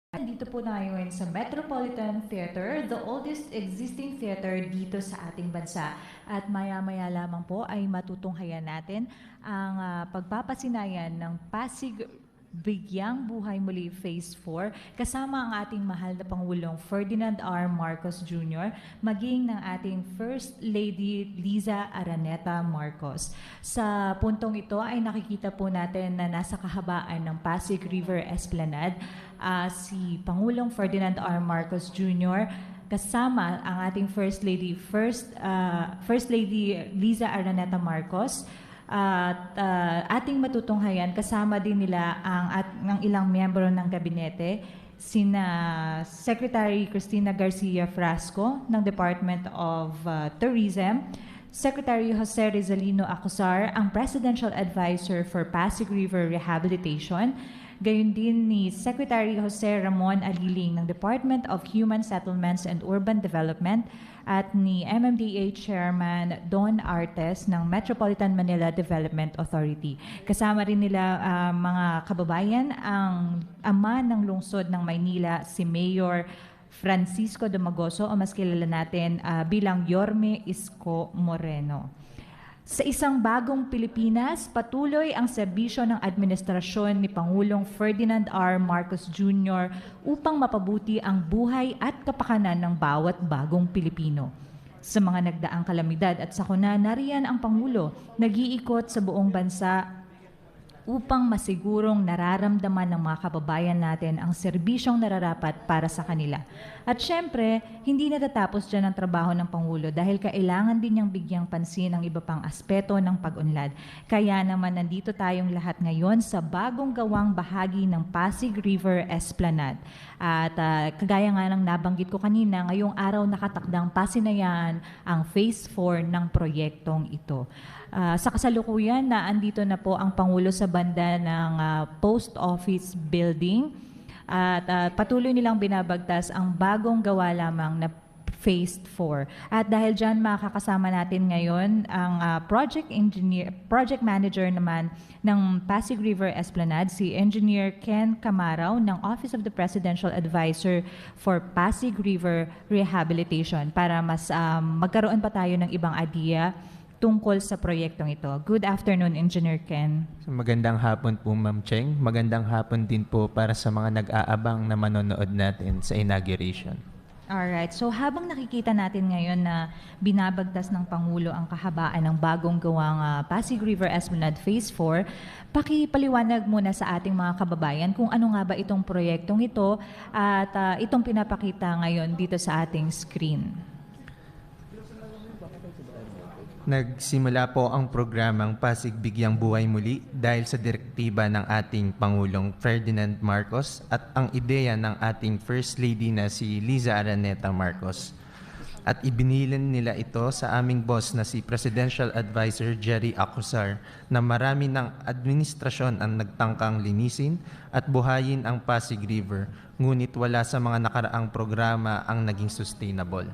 Dito po tayo ngayon sa Metropolitan Theater, the oldest existing theater dito sa ating bansa. At maya-maya lamang po ay matutunghayan natin ang pagpapasinayan ng Pasig Bigyang Buhay Muli Phase 4 kasama ang ating mahal na Pangulong Ferdinand R. Marcos Jr. maging ng ating First Lady Liza Araneta Marcos. Sa puntong ito ay nakikita po natin na nasa kahabaan ng Pasig River Esplanade si Pangulong Ferdinand R. Marcos Jr. kasama ang ating First Lady Liza Araneta Marcos at ating matutunghayan kasama din nila ang ilang miyembro ng gabinete, sina Secretary Cristina Garcia Frasco ng Department of Tourism, Secretary Jose Rizalino Acosar, ang Presidential Advisor for Pasig River Rehabilitation, gayon din ni Secretary Jose Ramon Aliling ng Department of Human Settlements and Urban Development at ni MMDA Chairman Don Artes ng Metropolitan Manila Development Authority. Kasama rin nila mga kababayan ang ama ng lungsod ng Maynila, si Mayor Francisco Domagoso o mas kilala natin bilang Yorme Isko Moreno. Sa isang bagong Pilipinas, patuloy ang serbisyo ng administrasyon ni Pangulong Ferdinand R. Marcos Jr. upang mapabuti ang buhay at kapakanan ng bawat bagong Pilipino. Sa mga nagdaang kalamidad at sakuna, nariyan ang Pangulo, nag-iikot sa buong bansa upang masigurong nararamdaman ng mga kababayan natin ang serbisyong nararapat para sa kanila. At syempre, hindi natatapos dyan ang trabaho ng Pangulo dahil kailangan din niyang bigyang pansin ang iba pang aspeto ng pag-unlad. Kaya naman nandito tayong lahat ngayon sa bagong gawang bahagi ng Pasig River Esplanade. At kagaya nga ng nabanggit ko kanina, ngayong araw nakatakdang pasinayaan ang Phase 4 ng proyektong ito. Sa kasalukuyan na andito na po ang Pangulo sa banda ng Post Office Building at patuloy nilang binabagtas ang bagong gawa lamang na Phase 4. At dahil dyan makakasama natin ngayon ang project manager naman ng Pasig River Esplanade, si Engineer Ken Camaraw ng Office of the Presidential Advisor for Pasig River Rehabilitation para mas magkaroon pa tayo ng ibang idea tungkol sa proyektong ito. Good afternoon, Engineer Ken. Magandang hapon po, Ma'am Cheng. Magandang hapon din po para sa mga nag-aabang na manonood natin sa inauguration. Alright, so habang nakikita natin ngayon na binabagtas ng Pangulo ang kahabaan ng bagong gawang Pasig River Esplanade Phase 4, pakipaliwanag muna sa ating mga kababayan kung ano nga ba itong proyektong ito at itong pinapakita ngayon dito sa ating screen. Nagsimula po ang programang Pasig Bigyang Buhay Muli dahil sa direktiba ng ating Pangulong Ferdinand Marcos at ang ideya ng ating First Lady na si Liza Araneta Marcos. At ibinilan nila ito sa aming boss na si Presidential Advisor Jerry Acosar na marami ng administrasyon ang nagtangkang linisin at buhayin ang Pasig River, ngunit wala sa mga nakaraang programa ang naging sustainable.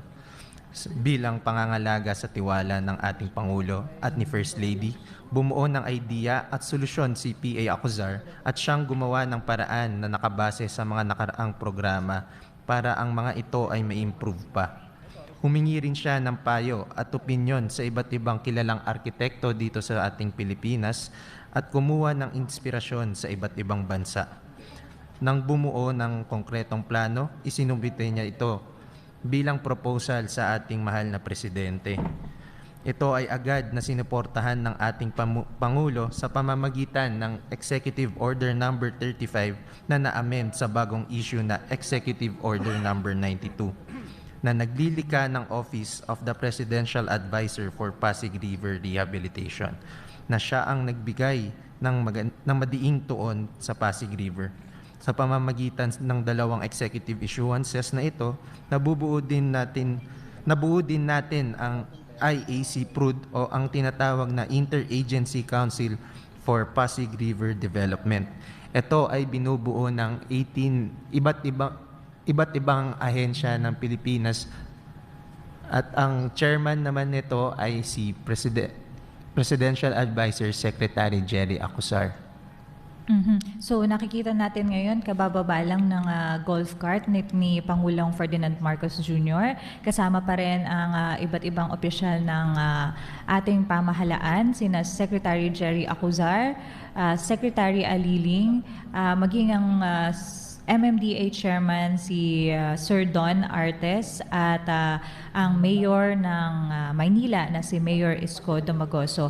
Bilang pangangalaga sa tiwala ng ating Pangulo at ni First Lady, bumuo ng idea at solusyon si P.A. Acosar at siyang gumawa ng paraan na nakabase sa mga nakaraang programa para ang mga ito ay ma-improve pa. Humingi rin siya ng payo at opinyon sa iba't ibang kilalang arkitekto dito sa ating Pilipinas at kumuha ng inspirasyon sa iba't ibang bansa. Nang bumuo ng konkretong plano, isinumbite niya ito bilang proposal sa ating mahal na Presidente. Ito ay agad na sinuportahan ng ating Pangulo sa pamamagitan ng Executive Order No. 35 na na-amend sa bagong issue na Executive Order No. 92 na naglilika ng Office of the Presidential Advisor for Pasig River Rehabilitation na siya ang nagbigay ng madiing tuon sa Pasig River. Sa pamamagitan ng dalawang executive issuances na ito, nabuo din natin ang IAC PRUD o ang tinatawag na Interagency Council for Pasig River Development. Ito ay binubuo ng 18 iba't ibang ahensya ng Pilipinas at ang chairman naman nito ay si Presidential Advisor Secretary Jerry Acosar. Mhm. So nakikita natin ngayon kabababa lang ng golf cart ni Pangulong Ferdinand Marcos Jr. Kasama pa rin ang iba't ibang opisyal ng ating pamahalaan, sina Secretary Jerry Acuzar, Secretary Aliling, maging ang MMDA Chairman si Sir Don Artes at ang Mayor ng Maynila na si Mayor Isko Domagoso.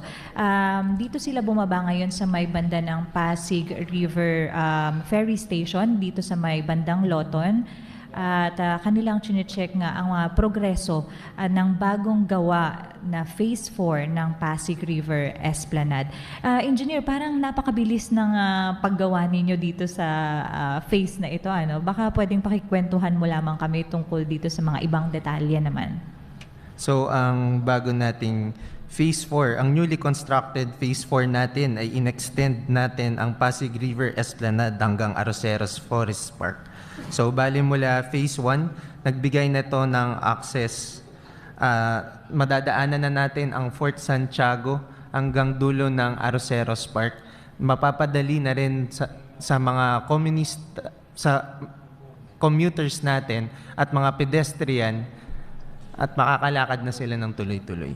Dito sila bumaba ngayon sa may banda ng Pasig River Ferry Station dito sa may bandang Loton. At kanilang chinecheck nga ang progreso ng bagong gawa na Phase 4 ng Pasig River Esplanade. Engineer, parang napakabilis ng paggawa ninyo dito sa phase na ito. Ano? Baka pwedeng pakikwentuhan mo lamang kami tungkol dito sa mga ibang detalye naman. So, ang bago nating Phase 4, ang newly constructed Phase 4 natin ay in-extend natin ang Pasig River Esplanade hanggang Arroceros Forest Park. So, bali mula Phase 1, nagbigay na to ng access. Madadaanan na natin ang Fort Santiago hanggang dulo ng Arroceros Park. Mapapadali na rin sa mga sa commuters natin at mga pedestrian at makakalakad na sila ng tuloy-tuloy.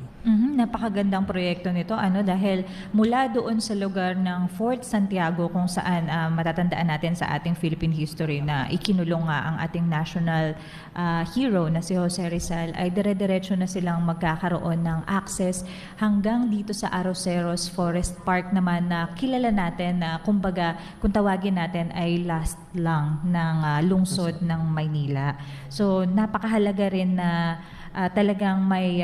Napakagandang proyekto nito dahil mula doon sa lugar ng Fort Santiago kung saan matatandaan natin sa ating Philippine history na ikinulong nga ang ating national hero na si Jose Rizal ay dire-diretso na silang magkakaroon ng access hanggang dito sa Arroceros Forest Park naman na kilala natin na kumbaga kung tawagin natin ay last lang ng lungsod ng Maynila. So napakahalaga rin na talagang may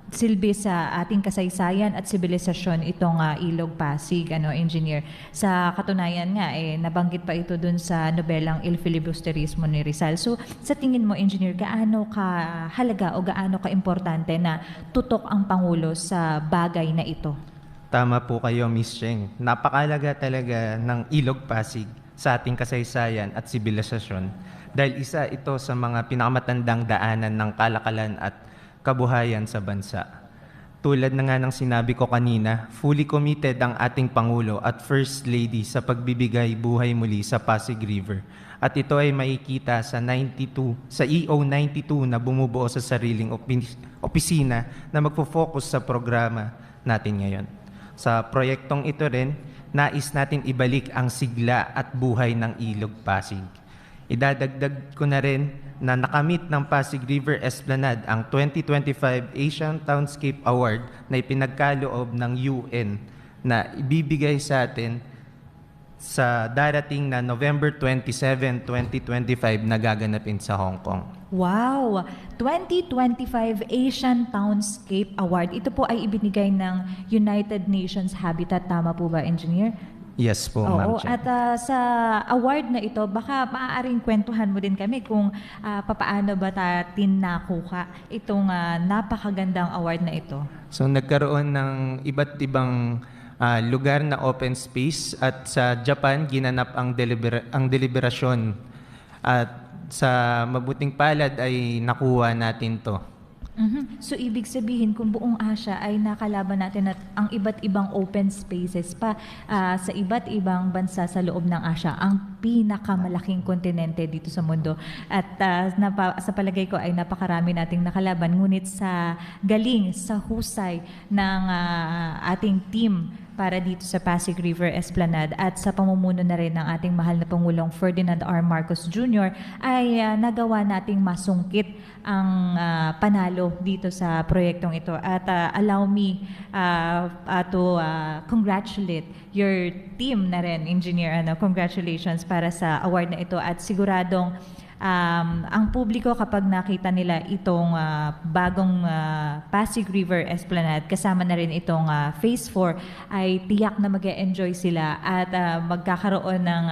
silbi sa ating kasaysayan at sibilisasyon itong Ilog Pasig, Engineer. Sa katunayan nga, nabanggit pa ito dun sa nobelang Il Filibusterismo ni Rizal. So, sa tingin mo, Engineer, gaano kahalaga o gaano kaimportante na tutok ang Pangulo sa bagay na ito? Tama po kayo, Miss Cheng. Napakahalaga talaga ng Ilog Pasig sa ating kasaysayan at sibilisasyon dahil isa ito sa mga pinakamatandang daanan ng kalakalan at kabuhayan sa bansa. Tulad na nga ng sinabi ko kanina, fully committed ang ating Pangulo at First Lady sa pagbibigay buhay muli sa Pasig River. At ito ay makikita sa EO 92 na bumubuo sa sariling opisina na magfo-focus sa programa natin ngayon. Sa proyektong ito rin, nais natin ibalik ang sigla at buhay ng Ilog Pasig. Idadagdag ko na rin na nakamit ng Pasig River Esplanade ang 2025 Asian Townscape Award na ipinagkaloob ng UN na ibibigay sa atin sa darating na November 27, 2025 na gaganapin sa Hong Kong. Wow! 2025 Asian Townscape Award. Ito po ay ibinigay ng United Nations Habitat. Tama po ba, Engineer? Yes po, Ma'am Chen. At sa award na ito, baka maaaring kwentuhan mo din kami kung papaano ba nakuha itong napakagandang award na ito. So nagkaroon ng iba't ibang lugar na open space at sa Japan ginanap ang deliberasyon at sa mabuting palad ay nakuha natin to. So, ibig sabihin, kung buong Asia ay nakalaban natin at ang iba't ibang open spaces pa sa iba't ibang bansa sa loob ng Asia, ang pinakamalaking kontinente dito sa mundo. At sa palagay ko ay napakarami nating nakalaban. Ngunit sa galing, sa husay ng ating team para dito sa Pasig River Esplanade at sa pamumuno na rin ng ating mahal na Pangulong Ferdinand R. Marcos Jr. ay nagawa nating masungkit ang panalo dito sa proyektong ito. At allow me to congratulate your team na rin, Engineer. Congratulations para sa award na ito at siguradong ang publiko kapag nakita nila itong bagong Pasig River Esplanade, kasama na rin itong Phase 4, ay tiyak na mag-e-enjoy sila at magkakaroon ng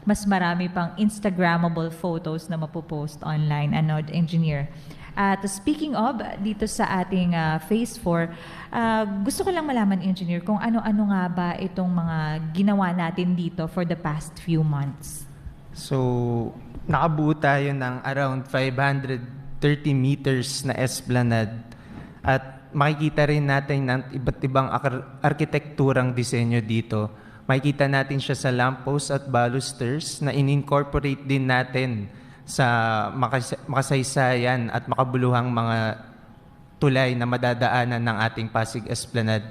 mas marami pang Instagrammable photos na mapopost online, Engineer. At speaking of, dito sa ating Phase 4, gusto ko lang malaman, Engineer, kung ano-ano nga ba itong mga ginawa natin dito for the past few months. So, nakabuo tayo ng around 530 meters na esplanade at makikita rin natin ng iba't ibang arkitekturang disenyo dito Makikita natin siya sa lamppost at balusters na in-incorporate din natin sa makasaysayan at makabuluhang mga tulay na madadaanan ng ating Pasig Esplanade.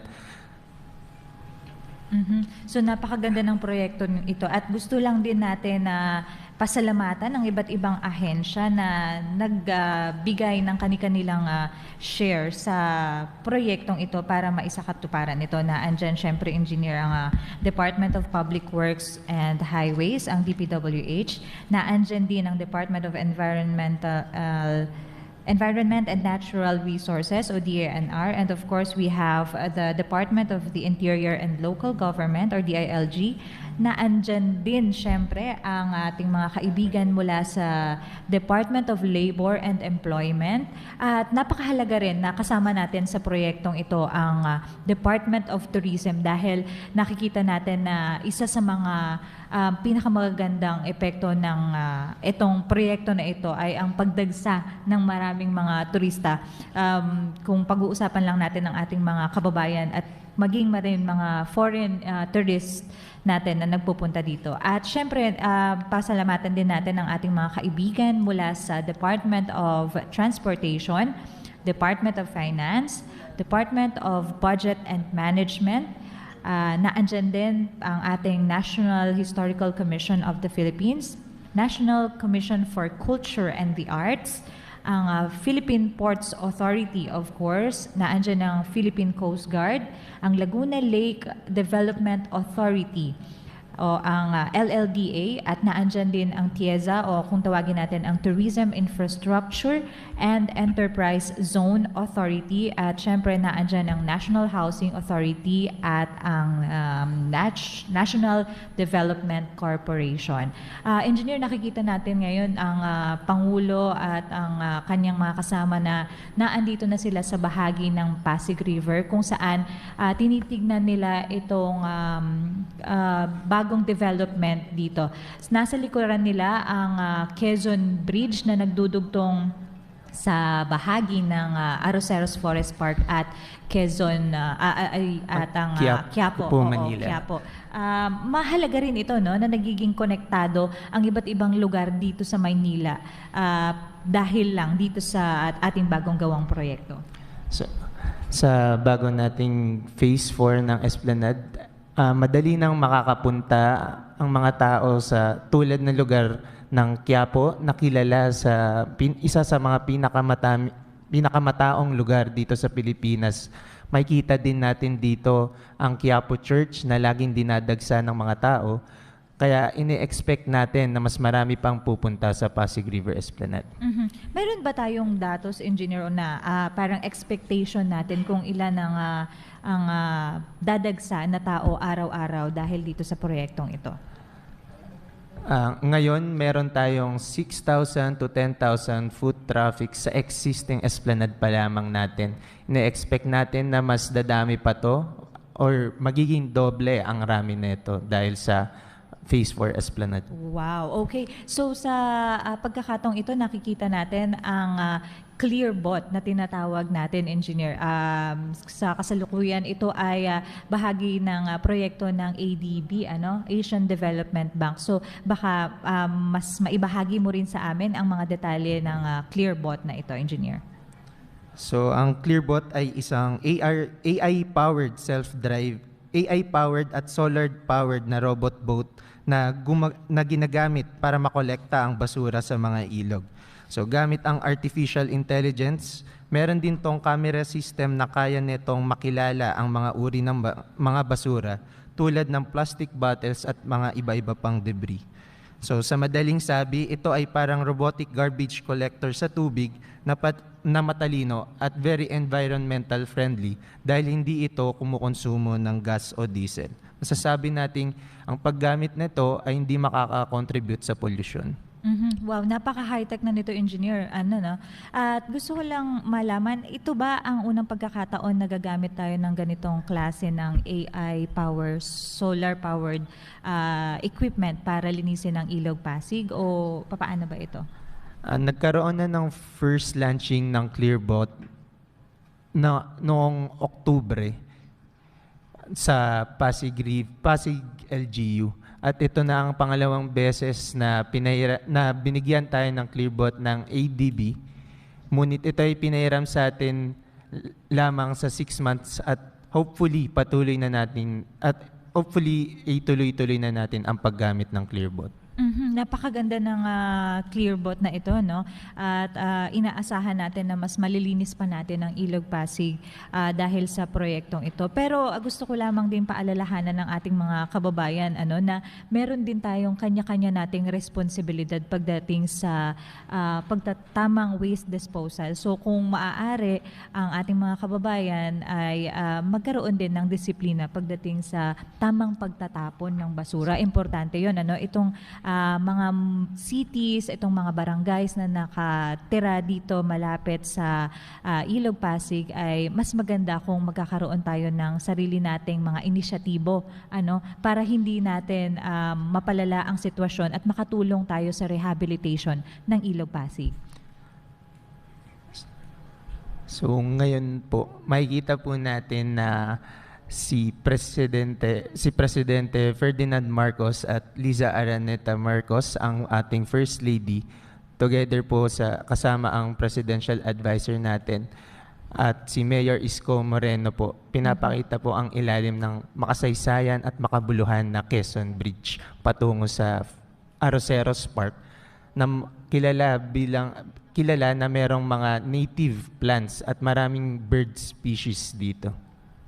So napakaganda ng proyekto ito at gusto lang din natin na pasalamatan ng iba't ibang ahensya na nagbigay ng kanilang share sa proyektong ito para maisakatuparan ito na andyan syempre engineer ang Department of Public Works and Highways, ang DPWH, na andyan din ang Department of Environment and Natural Resources o DENR, and of course we have the Department of the Interior and Local Government or DILG, na andyan din syempre ang ating mga kaibigan mula sa Department of Labor and Employment, at napakahalaga rin na kasama natin sa proyektong ito ang Department of Tourism dahil nakikita natin na isa sa mga pinakamagandang epekto ng itong proyekto na ito ay ang pagdagsa ng maraming mga turista. Kung pag-uusapan lang natin ng ating mga kababayan at maging marin mga foreign tourists natin na nagpupunta dito. At syempre, pasalamatan din natin ang ating mga kaibigan mula sa Department of Transportation, Department of Finance, Department of Budget and Management, na andyan din ang ating National Historical Commission of the Philippines, National Commission for Culture and the Arts, ang Philippine Ports Authority, of course, na andyan ang Philippine Coast Guard, ang Laguna Lake Development Authority, o ang LLDA, at naandyan din ang TIEZA o kung tawagin natin ang Tourism Infrastructure and Enterprise Zone Authority, at syempre naandyan ang National Housing Authority at ang National Development Corporation. Engineer, nakikita natin ngayon ang Pangulo at ang kanyang mga kasama na naandito na sila sa bahagi ng Pasig River kung saan tinitignan nila itong bagong development dito. Nasa likuran nila ang Quezon Bridge na nagdudugtong sa bahagi ng Arroceros Forest Park at Quezon at ang Quiapo. Manila. Quiapo. Mahalaga rin ito, no, na nagiging konektado ang iba't ibang lugar dito sa Maynila dahil lang dito sa ating bagong gawang proyekto. Sa bago nating Phase 4 ng Esplanade, madali nang makakapunta ang mga tao sa tulad ng lugar ng Quiapo na kilala sa isa sa mga pinakamataong lugar dito sa Pilipinas. Makikita din natin dito ang Quiapo Church na laging dinadagsa ng mga tao. Kaya ini-expect natin na mas marami pang pupunta sa Pasig River Esplanade. Meron ba tayong datos, engineer, na parang expectation natin kung ilan ang dadagsa na tao araw-araw dahil dito sa proyektong ito? Ngayon, meron tayong 6,000 to 10,000 foot traffic sa existing Esplanade pa lamang natin. Ine-expect natin na mas dadami pa to or magiging doble ang rami nito dahil sa Phase 4 Esplanade. Wow, okay. So sa pagkakataong ito, nakikita natin ang ClearBot na tinatawag natin, engineer. Sa kasalukuyan, ito ay bahagi ng proyekto ng ADB, Asian Development Bank. So baka mas maibahagi mo rin sa amin ang mga detalye ng ClearBot na ito, engineer. So ang ClearBot ay isang AI-powered AI-powered at solar-powered na robot boat na ginagamit para makolekta ang basura sa mga ilog. So gamit ang artificial intelligence, meron din tong camera system na kaya nitong makilala ang mga uri ng mga basura tulad ng plastic bottles at mga iba-iba pang debris. So sa madaling sabi, ito ay parang robotic garbage collector sa tubig na matalino at very environmental friendly dahil hindi ito kumukonsumo ng gas o diesel. Masasabi nating ang paggamit nito ay hindi makaka-contribute sa pollution. Wow, napaka-high-tech na nito, engineer. At gusto ko lang malaman, ito ba ang unang pagkakataon na gagamit tayo ng ganitong klase ng AI-powered, solar-powered equipment para linisin ang Ilog Pasig o papaano ba ito? Nagkaroon na ng first launching ng ClearBot noong Oktubre. sa Pasig LGU. At ito na ang pangalawang beses na binigyan tayo ng Clearbot ng ADB. Ngunit ito ay pinahiram sa atin lamang sa 6 months at hopefully ituloy-tuloy na natin ang paggamit ng Clearbot. Napakaganda ng Clearbot na ito, no? At inaasahan natin na mas malilinis pa natin ang Ilog Pasig dahil sa proyektong ito. Pero gusto ko lamang din paalalahanan ng ating mga kababayan na meron din tayong kanya-kanya nating responsibilidad pagdating sa pagtatamang waste disposal. So kung maaari ang ating mga kababayan ay magkaroon din ng disiplina pagdating sa tamang pagtatapon ng basura. Importante 'yon, itong mga cities, itong mga barangays na nakatira dito malapit sa Ilog Pasig ay mas maganda kung magkakaroon tayo ng sarili nating mga inisyatibo para hindi natin mapalala ang sitwasyon at makatulong tayo sa rehabilitation ng Ilog Pasig. So ngayon po, makikita po natin na si Presidente Ferdinand Marcos at Liza Araneta Marcos, ang ating First Lady, together po kasama ang Presidential Advisor natin at si Mayor Isko Moreno po, pinapakita po ang ilalim ng makasaysayan at makabuluhan na Quezon Bridge patungo sa Arroceros Park na kilala na merong mga native plants at maraming bird species dito.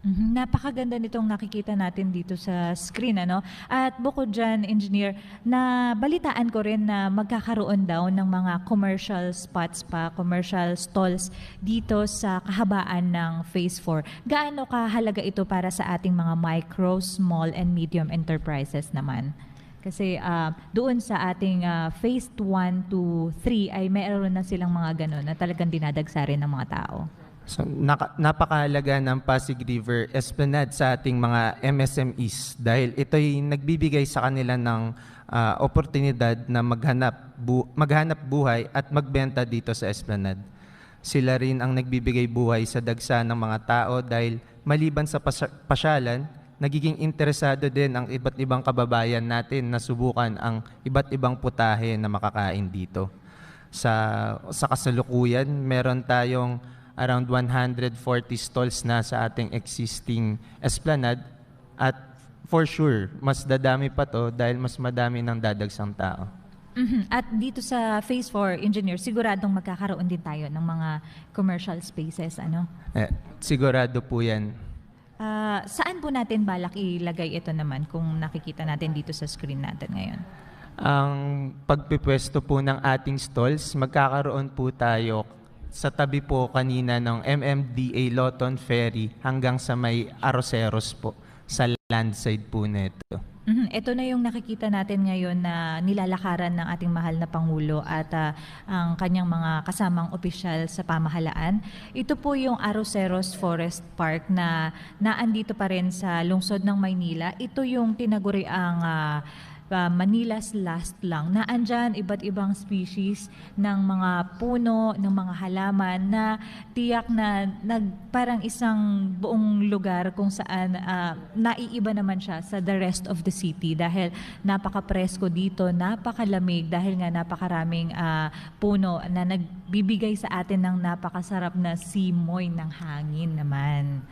Napakaganda nitong nakikita natin dito sa screen, At bukod dyan, Engineer, na balitaan ko rin na magkakaroon daw ng mga commercial spots commercial stalls dito sa kahabaan ng Phase 4. Gaano kahalaga ito para sa ating mga micro, small, and medium enterprises naman? Kasi doon sa ating Phase 1 to 3 ay mayroon na silang mga gano'n na talagang dinadagsa rin ng mga tao. So, napakahalaga ng Pasig River Esplanade sa ating mga MSMEs dahil ito'y nagbibigay sa kanila ng oportunidad na maghanap buhay at magbenta dito sa Esplanade. Sila rin ang nagbibigay buhay sa dagsa ng mga tao dahil maliban sa pasyalan, nagiging interesado din ang iba't ibang kababayan natin na subukan ang iba't ibang putahe na makakain dito. Sa kasalukuyan, meron tayong around 140 stalls na sa ating existing esplanade at for sure, mas dadami pa to dahil mas madami ng dadagsang tao. At dito sa Phase 4, Engineer, siguradong magkakaroon din tayo ng mga commercial spaces, Sigurado po yan. Saan po natin balak ilagay ito naman kung nakikita natin dito sa screen natin ngayon? Ang pagpipwesto po ng ating stalls, magkakaroon po tayo sa tabi po kanina ng MMDA Loton Ferry hanggang sa may Arroceros po, sa landside po nito. Ito na yung nakikita natin ngayon na nilalakaran ng ating mahal na Pangulo at ang kanyang mga kasamang opisyal sa pamahalaan. Ito po yung Arroceros Forest Park na naandito pa rin sa lungsod ng Maynila. Ito yung tinaguriang Manila's Last Lang, na andyan iba't ibang species ng mga puno, ng mga halaman na tiyak na parang isang buong lugar kung saan naiiba naman siya sa the rest of the city dahil napaka-presko dito, napakalamig dahil nga napakaraming puno na nagbibigay sa atin ng napakasarap na simoy ng hangin naman.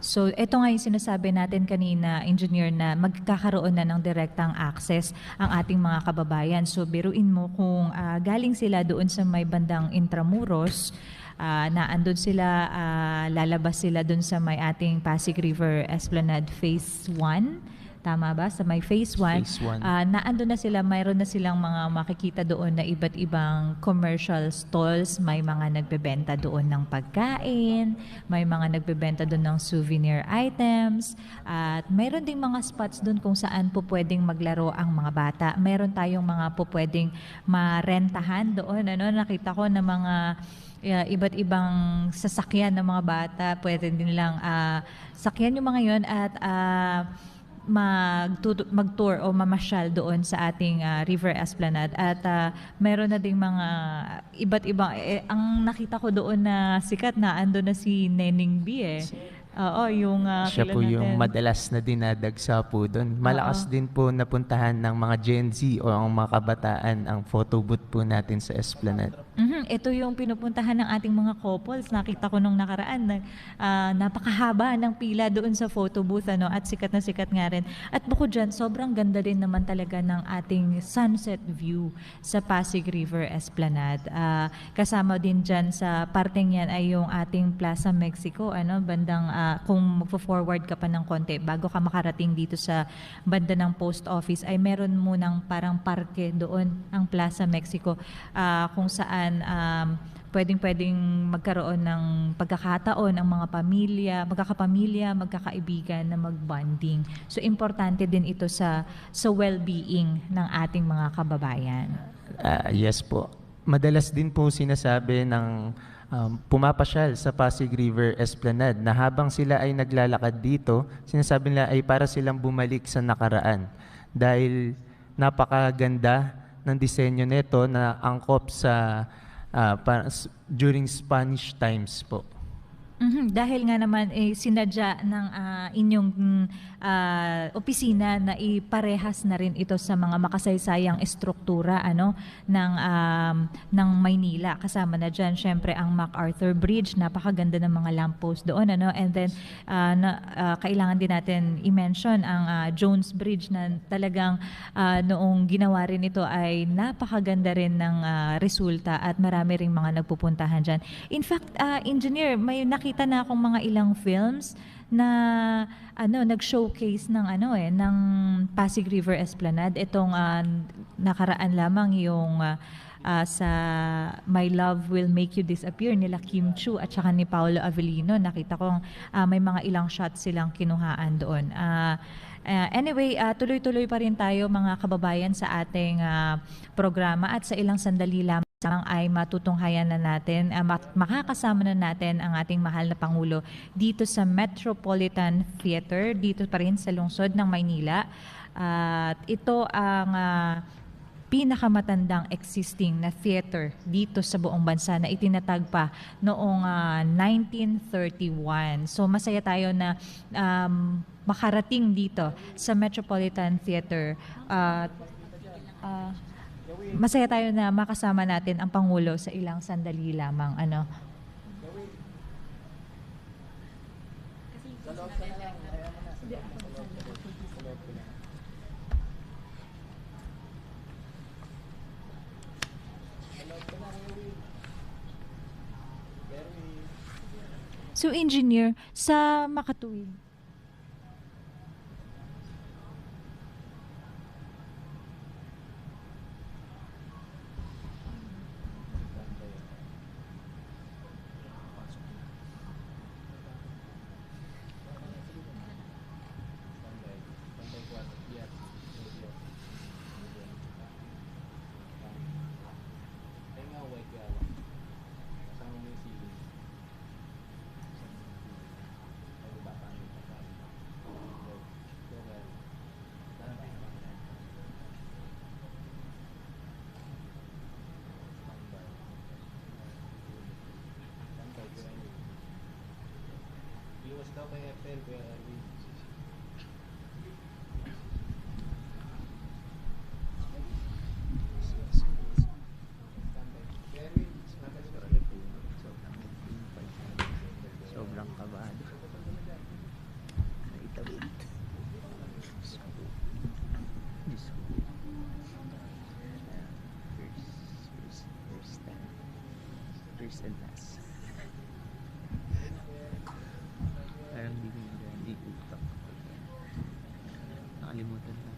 So ito nga yung sinasabi natin kanina, Engineer, na magkakaroon na ng direktang access ang ating mga kababayan. So biruin mo kung galing sila doon sa may bandang Intramuros, na andun sila, lalabas sila doon sa may ating Pasig River Esplanade Phase 1. Tama ba? Sa may Phase 1, naandun na sila, mayroon na silang mga makikita doon na iba't ibang commercial stalls. May mga nagbebenta doon ng pagkain, may mga nagbebenta doon ng souvenir items, at mayroon ding mga spots doon kung saan po pwedeng maglaro ang mga bata. Mayroon tayong mga po pwedeng marentahan doon. Nakita ko na mga iba't ibang sasakyan ng mga bata. Pwede din nilang sakyan yung mga yon at mag-tour o mamasyal doon sa ating River Esplanade at meron na ding mga iba't ibang ang nakita ko doon na sikat na ando na si Neneng B eh. Oo, yung Siya kilala po yung natin. madalas na dinadagsa po doon. Malakas Oo. din po napuntahan ng mga Gen Z o ang mga kabataan ang photo booth po natin sa Esplanade. Ito yung pinupuntahan ng ating mga couples. Nakita ko nung nakaraan na napakahaba ng pila doon sa photo booth at sikat na sikat nga rin. At bukod dyan, sobrang ganda din naman talaga ng ating sunset view sa Pasig River Esplanade. Kasama din dyan sa parteng yan ay yung ating Plaza Mexico, bandang kung magpo-forward ka pa ng konti bago ka makarating dito sa banda ng post office ay meron munang parang parke doon ang Plaza Mexico kung saan pwedeng magkaroon ng pagkakataon ang mga magkakapamilya, magkakaibigan na magbonding. So importante din ito sa well-being ng ating mga kababayan. Yes po. Madalas din po sinasabi ng pumapasyal sa Pasig River Esplanade na habang sila ay naglalakad dito, sinasabi nila ay para silang bumalik sa nakaraan dahil napakaganda ng disenyo nito na angkop sa during Spanish times po. Dahil nga naman sinadya ng inyong opisina na iparehas na rin ito sa mga makasaysayang estruktura ng Maynila. Kasama na diyan syempre ang MacArthur Bridge, napakaganda ng mga lamppost doon and then kailangan din natin i-mention ang Jones Bridge na talagang noong ginawa rin ito ay napakaganda rin ng resulta at marami ring mga nagpupuntahan diyan. In fact, engineer, may nakita na akong mga ilang films na nag-showcase ng Pasig River Esplanade. Itong nakaraan lamang yung sa My Love Will Make You Disappear nila Kim Chu at saka ni Paolo Avellino. Nakita kong may mga ilang shots silang kinuhaan doon. Anyway, tuloy-tuloy pa rin tayo mga kababayan sa ating programa at sa ilang sandali lamang ay matutunghayan na natin, makakasama na natin ang ating mahal na Pangulo dito sa Metropolitan Theater, dito pa rin sa lungsod ng Maynila. At ito ang pinakamatandang existing na theater dito sa buong bansa na itinatag pa noong 1931. So masaya tayo na makarating dito sa Metropolitan Theater. Masaya tayo na makasama natin ang Pangulo sa ilang sandali lamang. So engineer, sa makatuwid. Sobrang kabado. Itawid. First and last. Parang di utak. Nakalimutan na.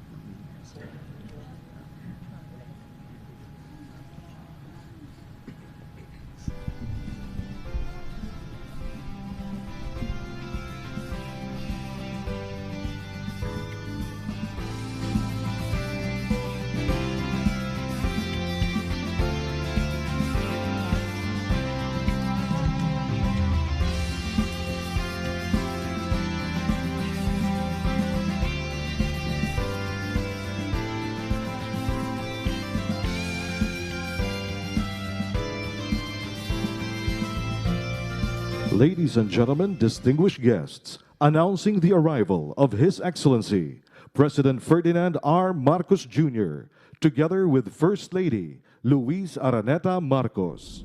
Ladies and gentlemen, distinguished guests, announcing the arrival of His Excellency, President Ferdinand R. Marcos Jr., together with First Lady Luis Araneta Marcos.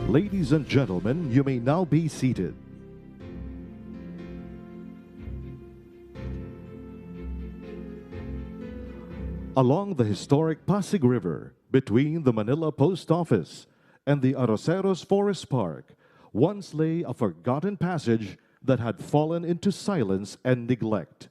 Ladies and gentlemen, you may now be seated. Along the historic Pasig River, between the Manila Post Office and the Arroceros Forest Park, once lay a forgotten passage that had fallen into silence and neglect.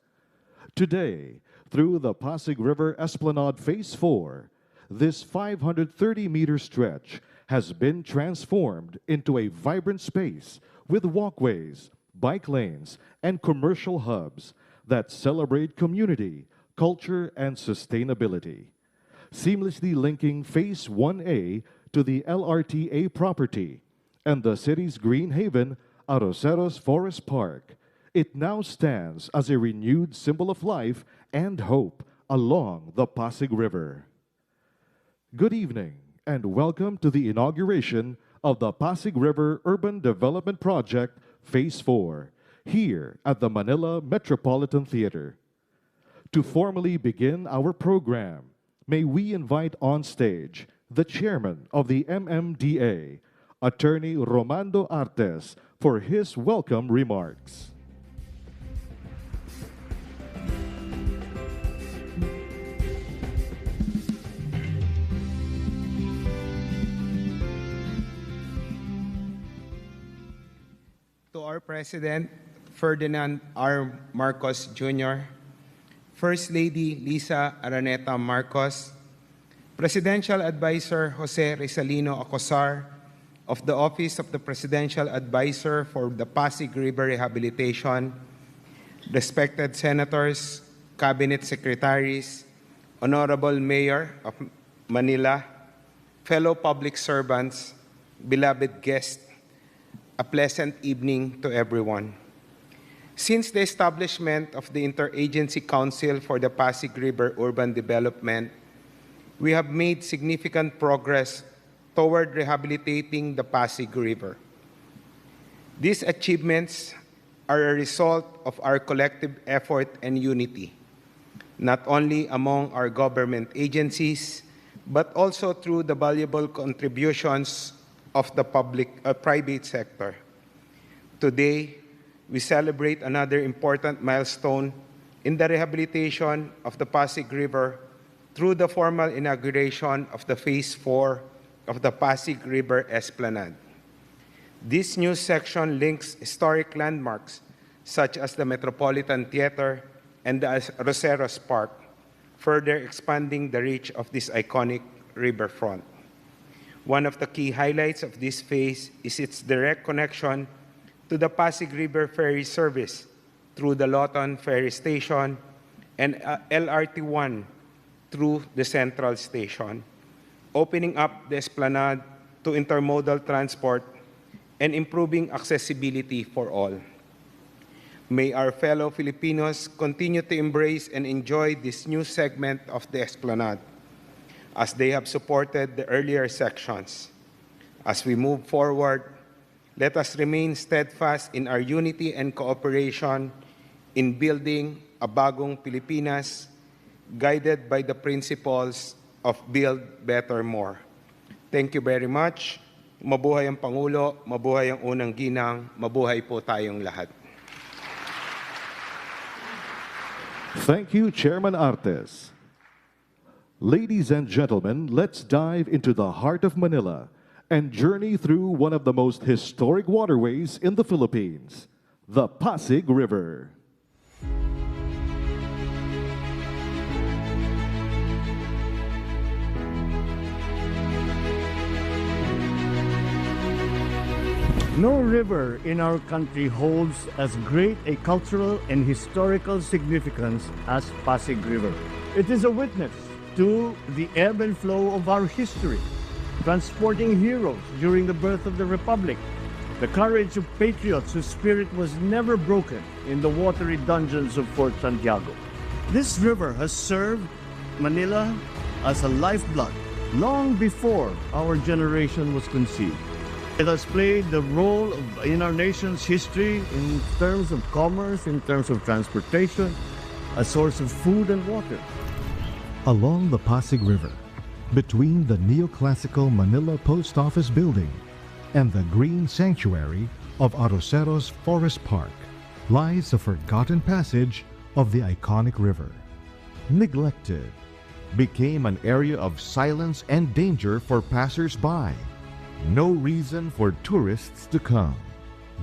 Today, through the Pasig River Esplanade Phase 4, this 530-meter stretch has been transformed into a vibrant space with walkways, bike lanes, and commercial hubs that celebrate community, culture, and sustainability, seamlessly linking Phase 1A to the LRTA property and the city's green haven, Arroceros Forest Park. It now stands as a renewed symbol of life and hope along the Pasig River. Good evening, and welcome to the inauguration of the Pasig River Urban Development Project Phase 4, here at the Manila Metropolitan Theater. To formally begin our program, may we invite on stage the chairman of the MMDA, Attorney Romando Artes, for his welcome remarks. To our President, Ferdinand R. Marcos Jr., First Lady Lisa Araneta Marcos, Presidential Advisor Jose Rizalino Acosar of the Office of the Presidential Advisor for the Pasig River Rehabilitation, respected Senators, Cabinet Secretaries, Honorable Mayor of Manila, fellow public servants, beloved guests, a pleasant evening to everyone. Since the establishment of the Interagency Council for the Pasig River Urban Development, we have made significant progress toward rehabilitating the Pasig River. These achievements are a result of our collective effort and unity, not only among our government agencies, but also through the valuable contributions of the private sector. Today, we celebrate another important milestone in the rehabilitation of the Pasig River through the formal inauguration of the Phase 4 of the Pasig River Esplanade. This new section links historic landmarks such as the Metropolitan Theater and the Arroceros Park, further expanding the reach of this iconic riverfront. One of the key highlights of this phase is its direct connection to the Pasig River Ferry Service through the Loton Ferry Station and LRT-1 through the Central Station, opening up the esplanade to intermodal transport and improving accessibility for all. May our fellow Filipinos continue to embrace and enjoy this new segment of the esplanade, as they have supported the earlier sections. As we move forward, let us remain steadfast in our unity and cooperation in building a bagong Pilipinas, guided by the principles of Build Better More. Thank you very much. Mabuhay ang Pangulo, mabuhay ang unang ginang, mabuhay po tayong lahat. Thank you, Chairman Artes. Ladies and gentlemen, let's dive into the heart of Manila and journey through one of the most historic waterways in the Philippines, the Pasig River. No river in our country holds as great a cultural and historical significance as Pasig River. It is a witness to the ebb and flow of our history, transporting heroes during the birth of the Republic, the courage of patriots whose spirit was never broken in the watery dungeons of Fort Santiago. This river has served Manila as a lifeblood long before our generation was conceived. It has played the role in our nation's history in terms of commerce, in terms of transportation, a source of food and water. Along the Pasig River, between the neoclassical Manila Post Office building and the green sanctuary of Arroceros Forest Park, lies a forgotten passage of the iconic river. Neglected, became an area of silence and danger for passers-by. No reason for tourists to come.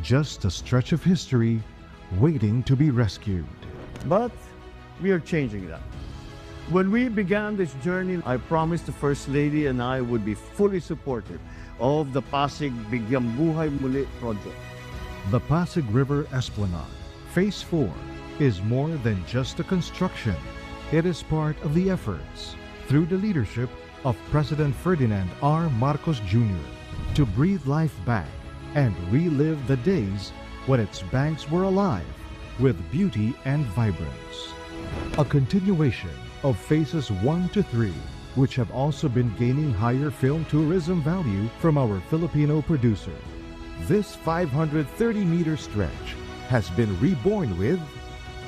Just a stretch of history waiting to be rescued. But we are changing that. When we began this journey, I promised the First Lady and I would be fully supportive of the Pasig Bigyang Buhay Muli project. The Pasig River Esplanade, Phase 4, is more than just a construction. It is part of the efforts, through the leadership of President Ferdinand R. Marcos Jr., to breathe life back and relive the days when its banks were alive with beauty and vibrance. A continuation of phases 1 to 3, which have also been gaining higher film tourism value from our Filipino producer. This 530-meter stretch has been reborn with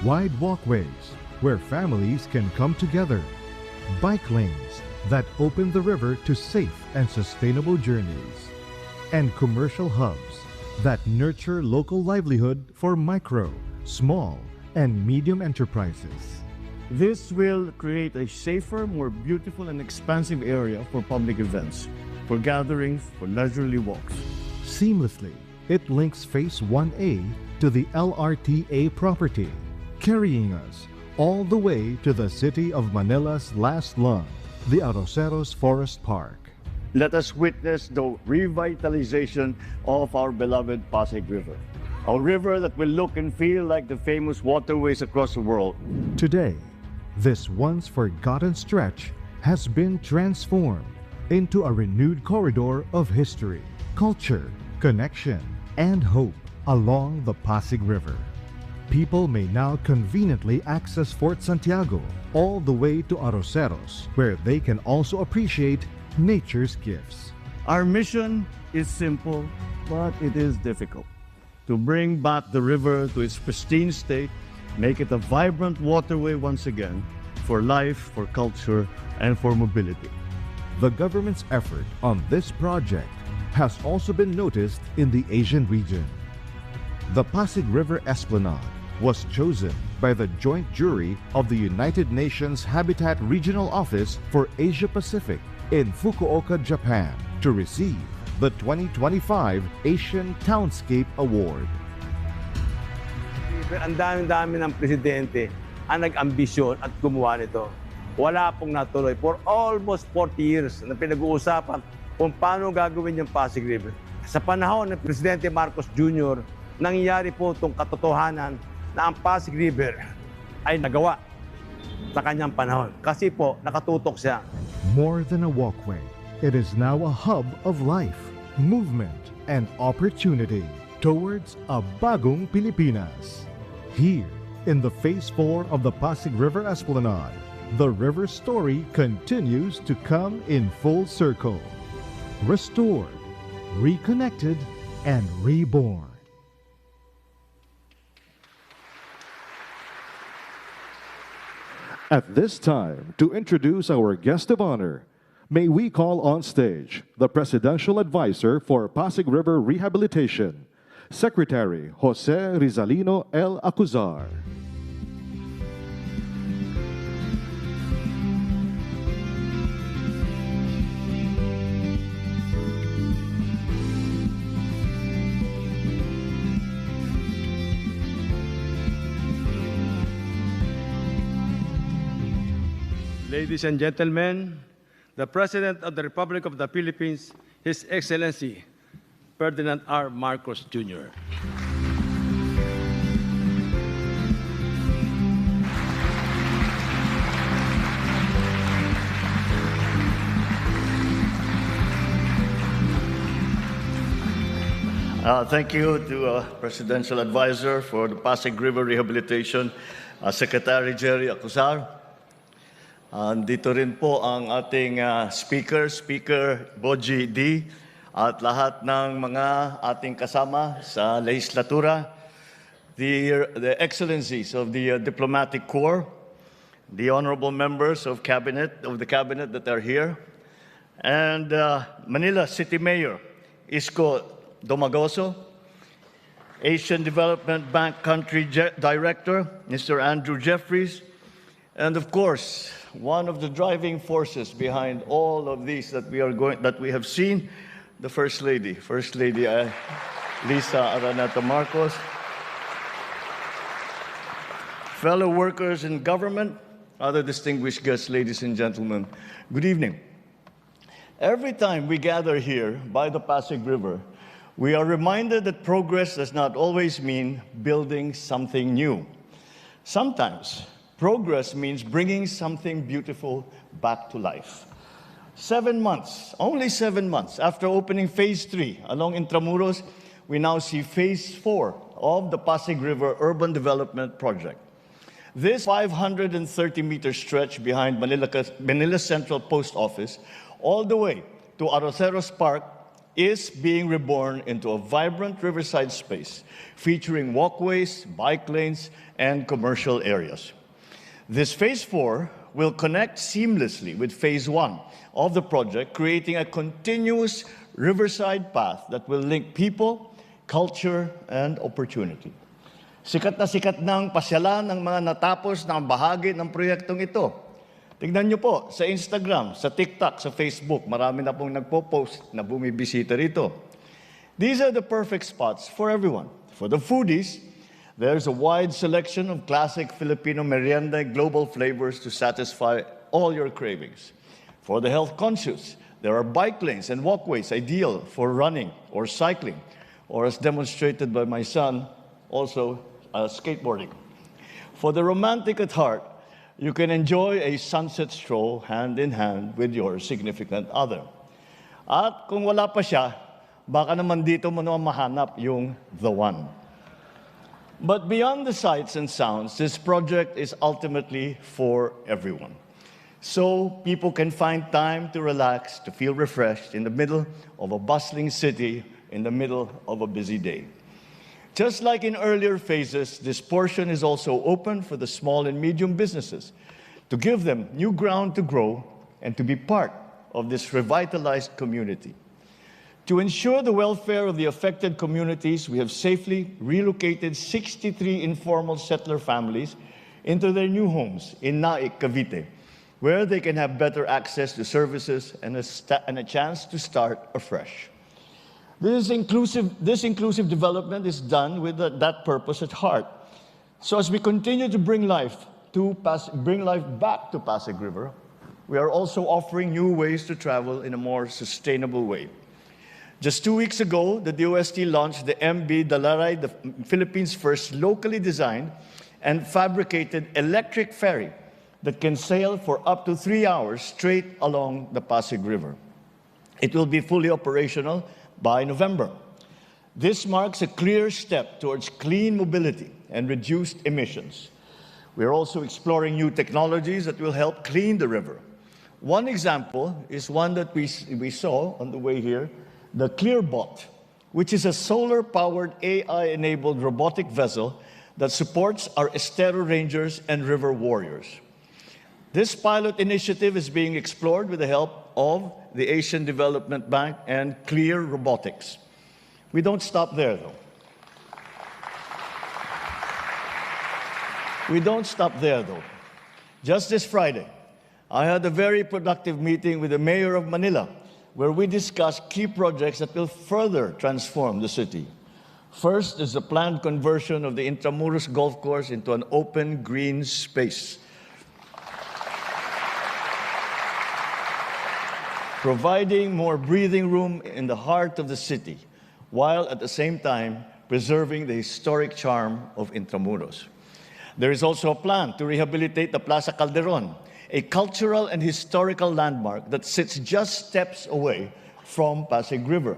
wide walkways where families can come together, bike lanes that open the river to safe and sustainable journeys, and commercial hubs that nurture local livelihood for micro, small, and medium enterprises. This will create a safer, more beautiful and expansive area for public events, for gatherings, for leisurely walks. Seamlessly, it links Phase 1A to the LRTA property, carrying us all the way to the city of Manila's last lung, the Arroceros Forest Park. Let us witness the revitalization of our beloved Pasig River, a river that will look and feel like the famous waterways across the world. Today, this once forgotten stretch has been transformed into a renewed corridor of history, culture, connection, and hope along the Pasig River. People may now conveniently access Fort Santiago all the way to Arroceros, where they can also appreciate nature's gifts. Our mission is simple, but it is difficult. To bring back the river to its pristine state, make it a vibrant waterway once again, for life, for culture, and for mobility. The government's effort on this project has also been noticed in the Asian region. The Pasig River Esplanade was chosen by the joint jury of the United Nations Habitat Regional Office for Asia Pacific in Fukuoka, Japan, to receive the 2025 Asian Townscape Award. Ang dami-dami ng presidente ang nag-ambisyon at gumawa nito. Wala pong natuloy. For almost 40 years na pinag-uusapan kung paano gagawin yung Pasig River. Sa panahon ng Presidente Marcos Jr., nangyayari po itong katotohanan na ang Pasig River ay nagawa sa kanyang panahon. Kasi po, nakatutok siya. More than a walkway, it is now a hub of life, movement, and opportunity towards a bagong Pilipinas. Here, in the Phase 4 of the Pasig River Esplanade, the river story continues to come in full circle. Restored, reconnected, and reborn. At this time, to introduce our guest of honor, may we call on stage the Presidential Advisor for Pasig River Rehabilitation, Secretary Jose Rizalino L. Acuzar. Ladies and gentlemen, the President of the Republic of the Philippines, His Excellency Ferdinand R. Marcos Jr. Thank you to Presidential Advisor for the Pasig River Rehabilitation, Secretary Jerry Acuzar. Dito rin po ang ating Speaker Boji D. At lahat ng mga ating kasama sa legislatura, the excellencies of the diplomatic corps, the honorable members of the cabinet that are here, and Manila City Mayor Isko Domagoso, Asian Development Bank Country Director, Mr. Andrew Jeffries, and of course, one of the driving forces behind all of these that we have seen, the First Lady, Lisa Araneta Marcos. Fellow workers in government, other distinguished guests, ladies and gentlemen, good evening. Every time we gather here by the Pasig River, we are reminded that progress does not always mean building something new. Sometimes, progress means bringing something beautiful back to life. 7 months, only 7 months after opening Phase 3 along Intramuros, we now see Phase 4 of the Pasig River Urban Development Project. This 530-meter stretch behind Manila Central Post Office all the way to Arroceros Park is being reborn into a vibrant riverside space featuring walkways, bike lanes, and commercial areas. This Phase 4 will connect seamlessly with Phase 1 of the project, creating a continuous riverside path that will link people, culture, and opportunity. Sikat na sikat ng pasyalan ng mga natapos na bahagi ng proyektong ito. Tignan niyo po sa Instagram, sa TikTok, sa Facebook, marami na pong nagpo-post na bumibisita rito. These are the perfect spots for everyone. For the foodies, there's a wide selection of classic Filipino merienda and global flavors to satisfy all your cravings. For the health conscious, there are bike lanes and walkways ideal for running or cycling, or as demonstrated by my son, also skateboarding. For the romantic at heart, you can enjoy a sunset stroll hand in hand with your significant other. At kung wala pa siya, baka naman dito mo naman mahanap yung the one. But beyond the sights and sounds, this project is ultimately for everyone. So people can find time to relax, to feel refreshed in the middle of a bustling city, in the middle of a busy day. Just like in earlier phases, this portion is also open for the small and medium businesses to give them new ground to grow and to be part of this revitalized community. To ensure the welfare of the affected communities, we have safely relocated 63 informal settler families into their new homes in Naik, Cavite, where they can have better access to services and a chance to start afresh. This inclusive development is done with that purpose at heart. So as we continue to bring life back to Pasig River, we are also offering new ways to travel in a more sustainable way. Just 2 weeks ago, the DOST launched the MB Dalaray, the Philippines' first locally designed and fabricated electric ferry that can sail for up to 3 hours straight along the Pasig River. It will be fully operational by November. This marks a clear step towards clean mobility and reduced emissions. We are also exploring new technologies that will help clean the river. One example is one that we saw on the way here, the ClearBot, which is a solar-powered AI-enabled robotic vessel that supports our Estero Rangers and River Warriors. This pilot initiative is being explored with the help of the Asian Development Bank and Clear Robotics. We don't stop there, though. Just this Friday, I had a very productive meeting with the Mayor of Manila, where we discussed key projects that will further transform the city. First is the planned conversion of the Intramuros Golf Course into an open green space. providing more breathing room in the heart of the city, while at the same time preserving the historic charm of Intramuros. There is also a plan to rehabilitate the Plaza Calderon, a cultural and historical landmark that sits just steps away from Pasig River.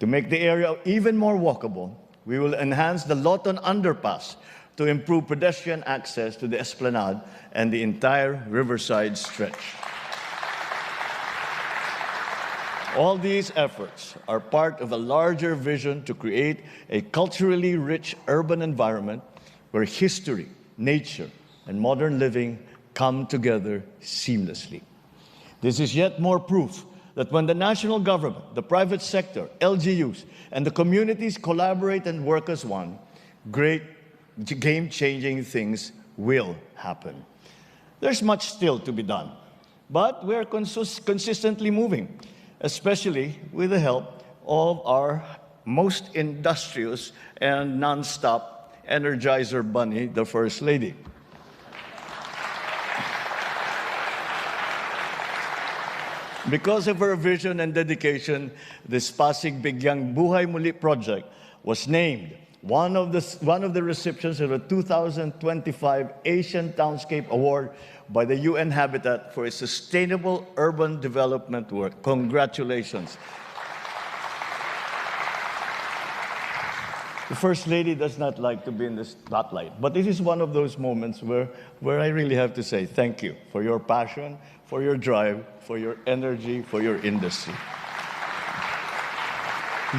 To make the area even more walkable, we will enhance the Loton Underpass to improve pedestrian access to the Esplanade and the entire riverside stretch. All these efforts are part of a larger vision to create a culturally rich urban environment where history, nature, and modern living come together seamlessly. This is yet more proof that when the national government, the private sector, LGUs, and the communities collaborate and work as one, great game-changing things will happen. There's much still to be done, but we're consistently moving, especially with the help of our most industrious and non-stop Energizer Bunny, the First Lady. Because of her vision and dedication, this Pasig Bigyang Buhay Muli project was named one of the recipients of the 2025 Asian Townscape Award by the UN Habitat for its sustainable urban development work. Congratulations. The First Lady does not like to be in the spotlight, but it is one of those moments where I really have to say thank you for your passion, for your drive, for your energy, for your industry.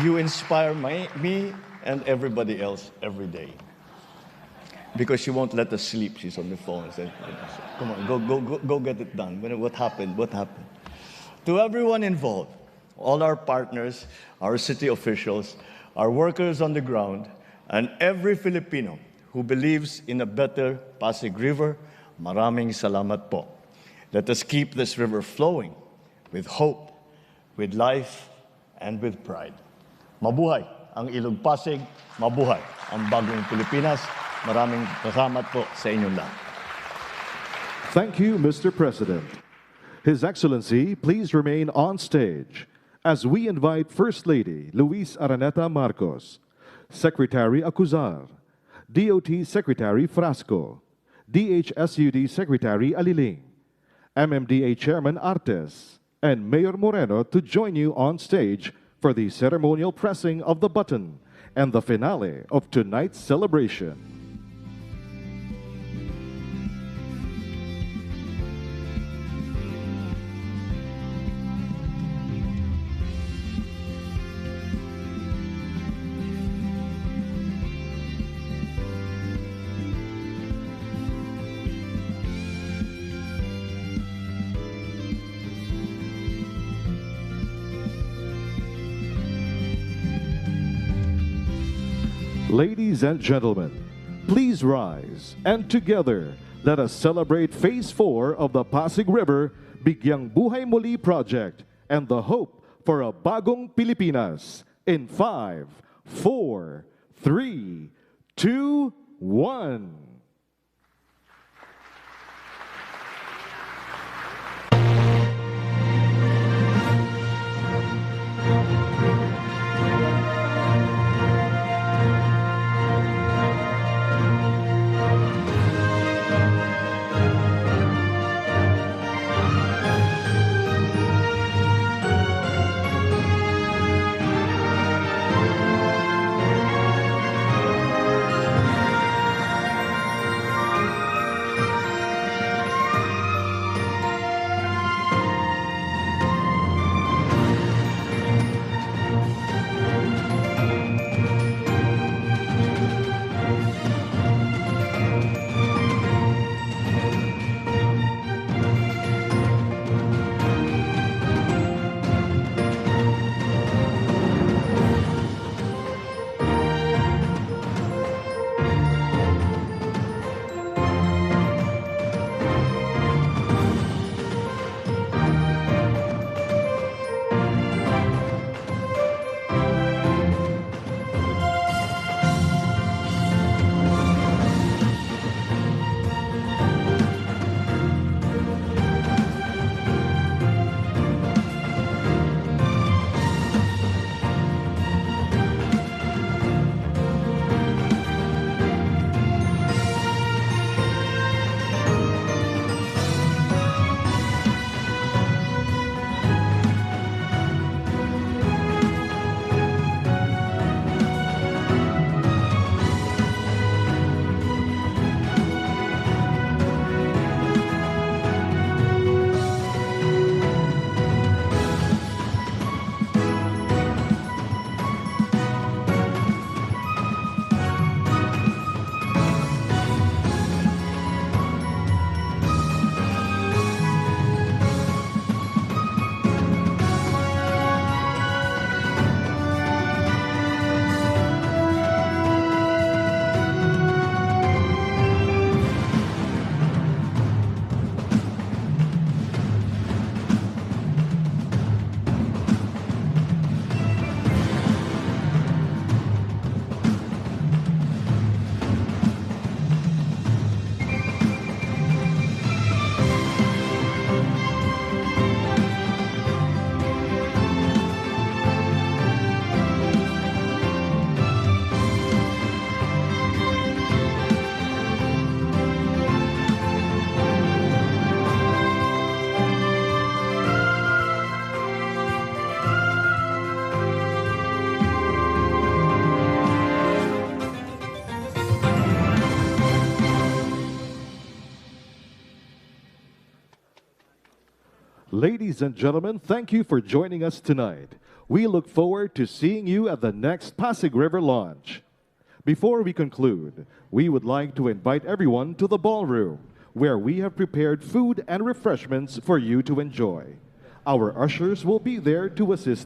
You inspire me and everybody else every day. Because she won't let us sleep. She's on the phone and says, come on, go get it done. What happened? What happened? To everyone involved, all our partners, our city officials, our workers on the ground, and every Filipino who believes in a better Pasig River, maraming salamat po. Let us keep this river flowing with hope, with life, and with pride. Mabuhay ang Ilog Pasig, mabuhay ang bagong Pilipinas. Maraming salamat po sa inyong lahat. Thank you, Mr. President. His Excellency, please remain on stage as we invite First Lady Luis Araneta Marcos, Secretary Acuzar, DOT Secretary Frasco, DHSUD Secretary Aliling, MMDA Chairman Artes, and Mayor Moreno to join you on stage for the ceremonial pressing of the button and the finale of tonight's celebration. Ladies and gentlemen, please rise and together let us celebrate Phase 4 of the Pasig River Bigyang Buhay Muli project and the hope for a bagong Pilipinas in 5, 4, 3, 2, 1. Ladies and gentlemen, thank you for joining us tonight. We look forward to seeing you at the next Pasig River launch. Before we conclude, we would like to invite everyone to the ballroom, where we have prepared food and refreshments for you to enjoy. Our ushers will be there to assist